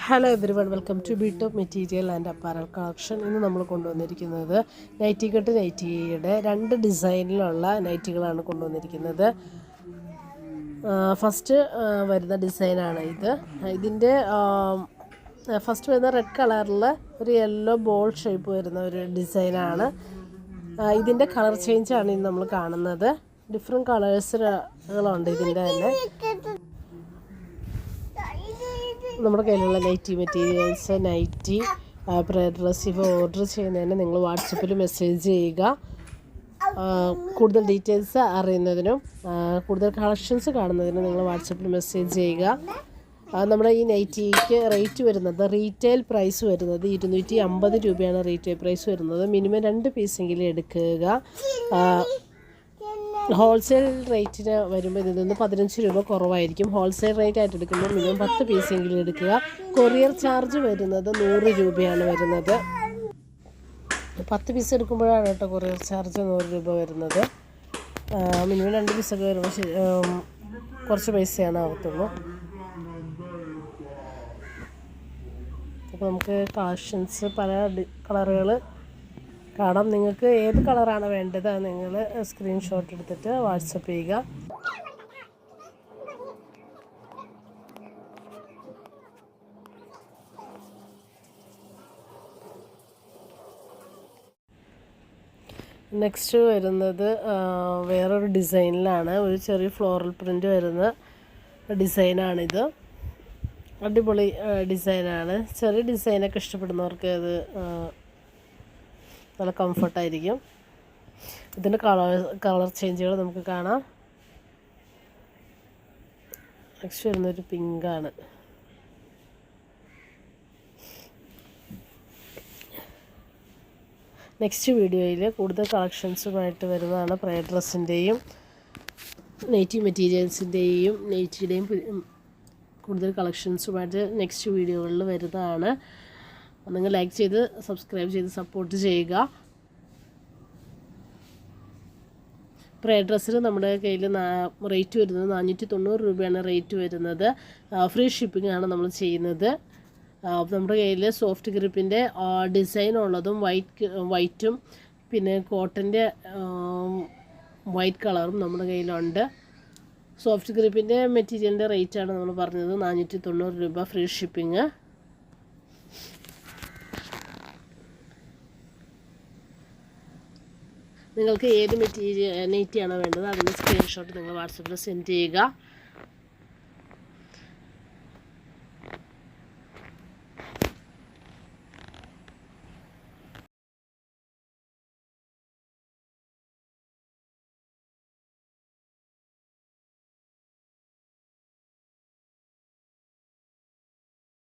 Hello everyone, welcome to B top material and apparel collection. ഇന്ന് നമ്മൾ കൊണ്ടുവന്നിരിക്കുന്നത് നൈറ്റിയുടെ 2 ഡിസൈനിലുള്ള നൈറ്റികളാണ് കൊണ്ടുവന്നിരിക്കുന്നത്. ഫസ്റ്റ് വരുന്ന ഡിസൈനാണ് ഇതിൻ്റെ ഫസ്റ്റ് വരുന്ന റെഡ് കളറിൽ ഒരു യെല്ലോ ബോൾ ഷേപ്പ് വരുന്ന ഒരു ഡിസൈനാണ്. ഇതിൻ്റെ കളർ ചേഞ്ചാണ് ഇന്ന് നമ്മൾ കാണുന്നത്. ഡിഫറെൻറ്റ് കളേഴ്സുകളുണ്ട് ഇതിൻ്റെ തന്നെ. നമ്മുടെ കയ്യിലുള്ള nighty materials, nighty, prayer dress ഇവ ഓർഡർ ചെയ്യുന്നതിന് നിങ്ങൾ വാട്സപ്പിൽ മെസ്സേജ് ചെയ്യുക. കൂടുതൽ ഡീറ്റെയിൽസ് അറിയുന്നതിനും കൂടുതൽ കളക്ഷൻസ് കാണുന്നതിനും നിങ്ങൾ വാട്സപ്പിൽ മെസ്സേജ് ചെയ്യുക. നമ്മുടെ ഈ നൈറ്റിക്ക് റേറ്റ് വരുന്നത്, റീറ്റെയിൽ പ്രൈസ് വരുന്നത് 250 രൂപയാണ് റീറ്റെയിൽ പ്രൈസ് വരുന്നത്. മിനിമം 2 പീസെങ്കിലും എടുക്കുക. ഹോൾസെയിൽ റേറ്റിന് വരുമ്പോൾ ഇതിൽ നിന്ന് 15 രൂപ കുറവായിരിക്കും. ഹോൾസെയിൽ റേറ്റ് ആയിട്ട് എടുക്കുമ്പോൾ മിനിമം 10 പീസെങ്കിലും എടുക്കുക. കൊറിയർ ചാർജ് വരുന്നത് 100 രൂപയാണ് വരുന്നത്. 10 പീസ് എടുക്കുമ്പോഴാണ് കേട്ടോ കൊറിയർ ചാർജ് 100 രൂപ വരുന്നത്. മിനിമം 2 പീസൊക്കെ വരുമ്പോൾ കുറച്ച് പൈസയാണ് ആവത്തുള്ളൂ. അപ്പോൾ നമുക്ക് കളക്ഷൻസ് പല കളറുകൾ കാണാം. നിങ്ങൾക്ക് ഏത് കളറാണ് വേണ്ടത് നിങ്ങൾ സ്ക്രീൻഷോട്ട് എടുത്തിട്ട് വാട്സപ്പ് ചെയ്യുക. നെക്സ്റ്റ് വരുന്നത് വേറൊരു ഡിസൈനിലാണ്. ഒരു ചെറിയ ഫ്ലോറൽ പ്രിൻ്റ് വരുന്ന ഡിസൈനാണിത്. അടിപൊളി ഡിസൈനാണ്. ചെറിയ ഡിസൈനൊക്കെ ഇഷ്ടപ്പെടുന്നവർക്ക് അത് നല്ല കംഫർട്ടായിരിക്കും. ഇതിൻ്റെ കളർ ചേഞ്ചുകൾ നമുക്ക് കാണാം. നെക്സ്റ്റ് വരുന്നൊരു പിങ്കാണ്. നെക്സ്റ്റ് വീഡിയോയിൽ കൂടുതൽ കളക്ഷൻസുമായിട്ട് വരുന്നതാണ്. പ്രയർ ഡ്രസ്സിൻ്റെയും നൈറ്റി മെറ്റീരിയൽസിൻ്റെയും നൈറ്റിയുടെയും കൂടുതൽ കളക്ഷൻസുമായിട്ട് നെക്സ്റ്റ് വീഡിയോകളിൽ വരുന്നതാണ്. നിങ്ങൾ ലൈക്ക് ചെയ്ത് സബ്സ്ക്രൈബ് ചെയ്ത് സപ്പോർട്ട് ചെയ്യുക. പ്രയർ ഡ്രസ്സിന് നമ്മുടെ കയ്യിൽ റേറ്റ് വരുന്നത് 490 രൂപയാണ് റേറ്റ് വരുന്നത്. ഫ്രീ ഷിപ്പിംഗ് ആണ് നമ്മൾ ചെയ്യുന്നത്. നമ്മുടെ കയ്യിൽ സോഫ്റ്റ് ഗ്രിപ്പിൻ്റെ ഡിസൈൻ ഉള്ളതും വൈറ്റും പിന്നെ കോട്ടൻ്റെ വൈറ്റ് കളറും നമ്മുടെ കയ്യിലുണ്ട്. സോഫ്റ്റ് ഗ്രിപ്പിൻ്റെ മെറ്റീരിയലിൻ്റെ റേറ്റാണ് നമ്മൾ പറഞ്ഞത് 490 രൂപ ഫ്രീ ഷിപ്പിംഗ്. നിങ്ങൾക്ക് ഏത് നൈറ്റിയാണോ വേണ്ടത് അതിൻ്റെ സ്ക്രീൻഷോട്ട് നിങ്ങൾ വാട്സപ്പിൽ സെൻഡ് ചെയ്യുക.